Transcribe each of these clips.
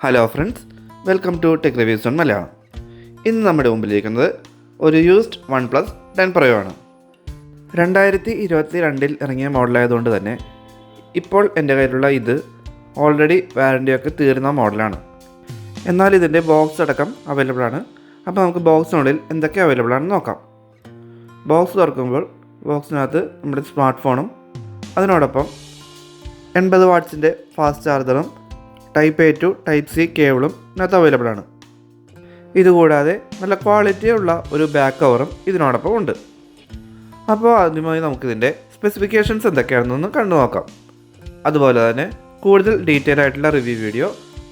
Hello friends, welcome to tech reviews on Malayalam. ഇന്ന് നമ്മുടെ മുമ്പിലിരിക്കുന്നത് ഒരു യൂസ്ഡ് OnePlus 10 Pro ആണ്. 2022 ഇറങ്ങിയ മോഡലായതുകൊണ്ട് തന്നെ ഇപ്പോൾ എൻ്റെ കയ്യിലുള്ള ഇത് ഓൾറെഡി വാറൻറ്റിയൊക്കെ തീർന്ന മോഡലാണ്. എന്നാൽ ഇതിൻ്റെ ബോക്സ് അടക്കം അവൈലബിൾ ആണ്. അപ്പോൾ നമുക്ക് ബോക്സിനുള്ളിൽ എന്തൊക്കെ അവൈലബിൾ ആണെന്ന് നോക്കാം. ബോക്സ് തുറക്കുമ്പോൾ ബോക്സിനകത്ത് നമ്മുടെ സ്മാർട്ട് ഫോണും അതിനോടൊപ്പം 80 വാട്ട്സിൻ്റെ ഫാസ്റ്റ് ചാർജറും Type A to Type C കേബിളും ഇതിനകത്ത് അവൈലബിൾ ആണ്. ഇതുകൂടാതെ നല്ല ക്വാളിറ്റിയുള്ള ഒരു ബാക്ക് കവറും ഇതിനോടൊപ്പം ഉണ്ട്. അപ്പോൾ ആദ്യമായി നമുക്കിതിൻ്റെ സ്പെസിഫിക്കേഷൻസ് എന്തൊക്കെയാണെന്നൊന്ന് കണ്ടു നോക്കാം. അതുപോലെ തന്നെ കൂടുതൽ ഡീറ്റെയിൽ ആയിട്ടുള്ള റിവ്യൂ വീഡിയോ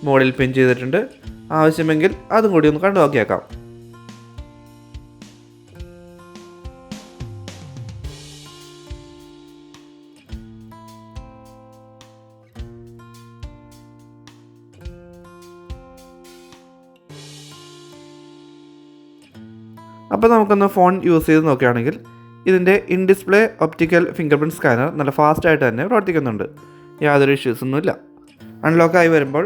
മോഡിൽ പിൻ ചെയ്തിട്ടുണ്ട്. ആവശ്യമെങ്കിൽ അതും കൂടി ഒന്ന് കണ്ടു നോക്കിയേക്കാം. അപ്പോൾ നമുക്കൊന്ന് ഫോൺ യൂസ് ചെയ്ത് നോക്കുകയാണെങ്കിൽ ഇതിൻ്റെ in display optical finger print scanner നല്ല ഫാസ്റ്റായിട്ട് തന്നെ പ്രവർത്തിക്കുന്നുണ്ട്. യാതൊരു ഇഷ്യൂസൊന്നുമില്ല. അൺലോക്കായി വരുമ്പോൾ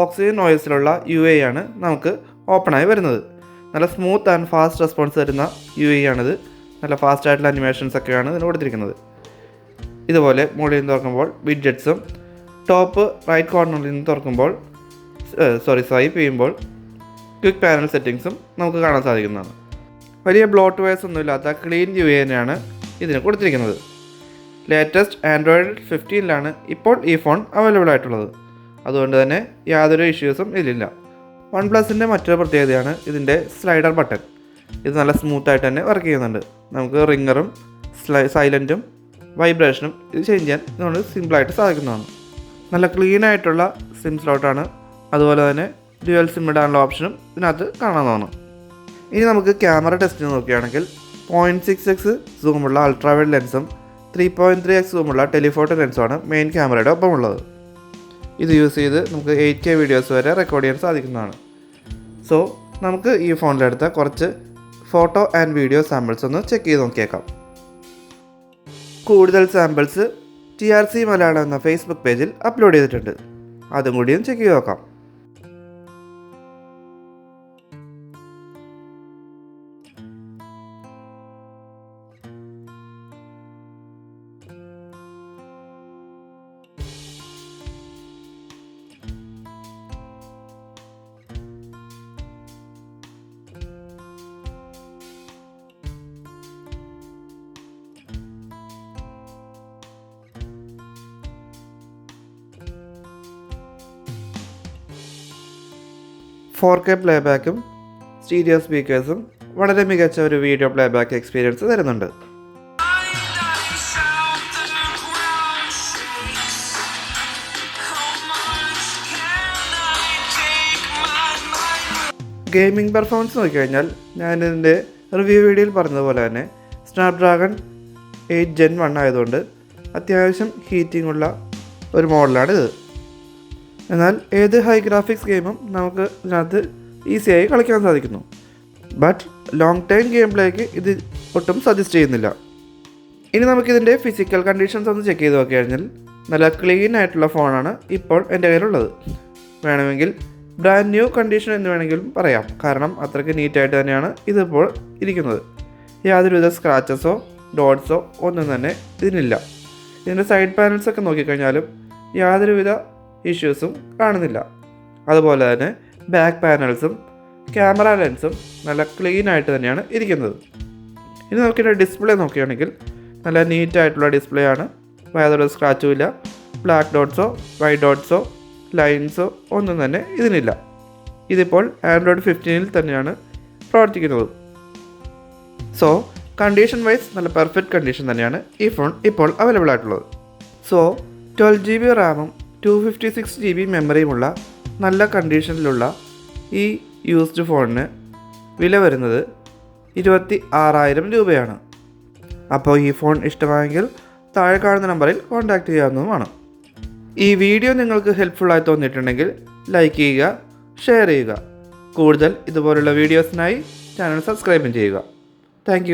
ഓക്സിജൻ നോയ്സിലുള്ള UAE ആണ് നമുക്ക് ഓപ്പണായി വരുന്നത്. നല്ല സ്മൂത്ത് ആൻഡ് ഫാസ്റ്റ് റെസ്പോൺസ് തരുന്ന UAE ആണിത്. നല്ല ഫാസ്റ്റായിട്ടുള്ള അനിമേഷൻസ് ഒക്കെയാണ് ഇതിന് കൊടുത്തിരിക്കുന്നത്. ഇതുപോലെ മുകളിൽ നിന്ന് തുറക്കുമ്പോൾ വിഡ്ജറ്റ്സും ടോപ്പ് റൈറ്റ് കോർണറിൽ നിന്ന് തുറക്കുമ്പോൾ സ്വൈപ്പ് ചെയ്യുമ്പോൾ ക്വിക്ക് പാനൽ സെറ്റിങ്സും നമുക്ക് കാണാൻ സാധിക്കുന്നതാണ്. വലിയ ബ്ലോട്ട് വെയർസ് ഒന്നുമില്ലാത്ത ക്ലീൻ UAE തന്നെയാണ് ഇതിന് കൊടുത്തിരിക്കുന്നത്. ലേറ്റസ്റ്റ് ആൻഡ്രോയിഡ് 15 ഇപ്പോൾ ഈ ഫോൺ അവൈലബിൾ ആയിട്ടുള്ളത്. അതുകൊണ്ട് തന്നെ യാതൊരു ഇഷ്യൂസും ഇതിലില്ല. OnePlusൻ്റെ മറ്റൊരു പ്രത്യേകതയാണ് ഇതിൻ്റെ സ്ലൈഡർ ബട്ടൺ. ഇത് നല്ല സ്മൂത്തായിട്ട് തന്നെ വർക്ക് ചെയ്യുന്നുണ്ട്. നമുക്ക് റിങ്ങറും സൈലൻറ്റും വൈബ്രേഷനും ഇത് ചേഞ്ച് ചെയ്യാൻ ഇതുകൊണ്ട് സിമ്പിളായിട്ട് സാധിക്കുന്നതാണ്. നല്ല ക്ലീൻ ആയിട്ടുള്ള സിം സ്ലോട്ടാണ്. അതുപോലെ തന്നെ ഡ്യുവൽ സിം ഇടാനുള്ള ഓപ്ഷനും ഇതിനകത്ത് കാണാവുന്നതാണ്. ഇനി നമുക്ക് ക്യാമറ ടെസ്റ്റ് നോക്കുകയാണെങ്കിൽ 0.6x സൂമുള്ള അൾട്രാവൈഡ് ലെൻസും 3.3x സൂമുള്ള ടെലിഫോട്ടോ ലെൻസുമാണ് മെയിൻ ക്യാമറയുടെ ഒപ്പമുള്ളത്. ഇത് യൂസ് ചെയ്ത് നമുക്ക് 8K വീഡിയോസ് വരെ റെക്കോർഡ് ചെയ്യാൻ സാധിക്കുന്നതാണ്. സോ നമുക്ക് ഈ ഫോണിലെടുത്ത കുറച്ച് ഫോട്ടോ ആൻഡ് വീഡിയോ സാമ്പിൾസ് ഒന്ന് ചെക്ക് ചെയ്ത് നോക്കിയേക്കാം. കൂടുതൽ സാമ്പിൾസ് TRC മലയാളം എന്ന ഫേസ്ബുക്ക് പേജിൽ അപ്ലോഡ് ചെയ്തിട്ടുണ്ട്. അതും കൂടിയും ചെക്ക് ചെയ്ത് നോക്കാം. .4K പ്ലേബാക്കും സ്റ്റീരിയോ സ്പീക്കേഴ്സും വളരെ മികച്ച ഒരു വീഡിയോ പ്ലേബാക്ക് എക്സ്പീരിയൻസ് തരുന്നുണ്ട്. ഗെയിമിംഗ് പെർഫോമൻസ് നോക്കിക്കഴിഞ്ഞാൽ ഞാനിതിൻ്റെ റിവ്യൂ വീഡിയോയിൽ പറഞ്ഞതുപോലെ തന്നെ സ്നാപ്ഡ്രാഗൺ 8 Gen 1 ആയതുകൊണ്ട് അത്യാവശ്യം ഹീറ്റിംഗ് ഉള്ള ഒരു മോഡലാണിത്. എന്നാൽ ഏത് ഹൈ ഗ്രാഫിക്സ് ഗെയിമും നമുക്ക് ഇതിനകത്ത് ഈസിയായി കളിക്കാൻ സാധിക്കുന്നു. But long time game plaque ഇത് ഒട്ടും സജസ്റ്റ് ചെയ്യുന്നില്ല. ഇനി നമുക്കിതിൻ്റെ ഫിസിക്കൽ കണ്ടീഷൻസ് ഒന്ന് ചെക്ക് ചെയ്ത് നോക്കിക്കഴിഞ്ഞാൽ നല്ല ക്ലീൻ ആയിട്ടുള്ള ഫോണാണ് ഇപ്പോൾ എൻ്റെ കയ്യിലുള്ളത്. വേണമെങ്കിൽ ബ്രാൻഡ് ന്യൂ കണ്ടീഷൻ എന്ന് വേണമെങ്കിലും പറയാം. കാരണം അത്രയ്ക്ക് നീറ്റായിട്ട് തന്നെയാണ് ഇതിപ്പോൾ ഇരിക്കുന്നത്. യാതൊരുവിധ സ്ക്രാച്ചസോ ഡോട്ട്സോ ഒന്നും തന്നെ ഇതിനില്ല. ഇതിൻ്റെ സൈഡ് പാനൽസൊക്കെ നോക്കിക്കഴിഞ്ഞാലും യാതൊരുവിധ ഇഷ്യൂസും കാണുന്നില്ല. അതുപോലെ തന്നെ ബാക്ക് പാനൽസും ക്യാമറ ലെൻസും നല്ല ക്ലീൻ ആയിട്ട് തന്നെയാണ് ഇരിക്കുന്നത്. ഇനി നമുക്കിതിൻ്റെ ഡിസ്പ്ലേ നോക്കുകയാണെങ്കിൽ നല്ല നീറ്റായിട്ടുള്ള ഡിസ്പ്ലേ ആണ്. യാതൊരു സ്ക്രാച്ചും ഇല്ല. ബ്ലാക്ക് ഡോട്ട്സോ വൈറ്റ് ഡോട്ട്സോ ലൈൻസോ ഒന്നും തന്നെ ഇതിനില്ല. ഇതിപ്പോൾ ആൻഡ്രോയിഡ് 15 തന്നെയാണ് പ്രവർത്തിക്കുന്നത്. സോ കണ്ടീഷൻ വൈസ് നല്ല പെർഫെക്റ്റ് കണ്ടീഷൻ തന്നെയാണ് ഈ ഫോൺ ഇപ്പോൾ അവൈലബിൾ ആയിട്ടുള്ളത്. സോ 12GB റാമും 256GB മെമ്മറിയുമുള്ള നല്ല കണ്ടീഷനിലുള്ള ഈ യൂസ്ഡ് ഫോണിന് വില വരുന്നത് 26,000 രൂപയാണ്. അപ്പോൾ ഈ ഫോൺ ഇഷ്ടമായെങ്കിൽ താഴെ കാണുന്ന നമ്പറിൽ കോൺടാക്റ്റ് ചെയ്യാവുന്നതുമാണ്. ഈ വീഡിയോ നിങ്ങൾക്ക് ഹെൽപ്ഫുള്ളായി തോന്നിയിട്ടുണ്ടെങ്കിൽ ലൈക്ക് ചെയ്യുക, ഷെയർ ചെയ്യുക. കൂടുതൽ ഇതുപോലുള്ള വീഡിയോസിനായി ചാനൽ സബ്സ്ക്രൈബ് ചെയ്യുക. താങ്ക്